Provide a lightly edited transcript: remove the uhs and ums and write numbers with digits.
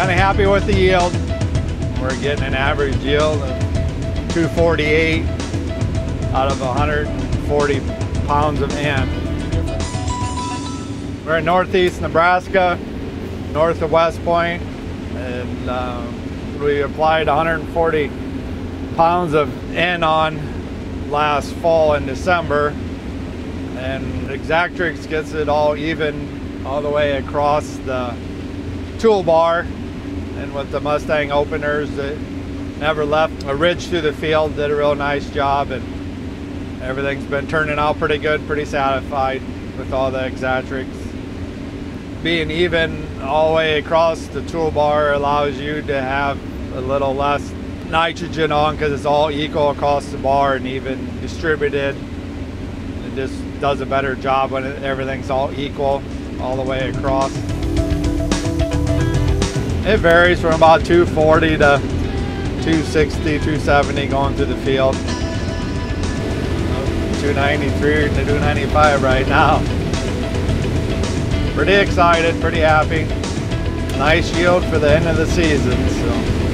kind of happy with the yield. We're getting an average yield of 248 out of 140 pounds of N. We're in northeast Nebraska, north of West Point, and we applied 140 pounds of N on last fall in December, and Exactrix gets it all even all the way across the toolbar, and with the Mustang openers that never left a ridge through the field, did a real nice job, and everything's been turning out pretty good, pretty satisfied with all the Exactrix. Being even all the way across the toolbar allows you to have a little less nitrogen on because it's all equal across the bar and even distributed. It just does a better job when everything's all equal all the way across. It varies from about 240 to 260, 270 going through the field. 293 to 295 right now. Pretty excited, pretty happy. Nice yield for the end of the season. So.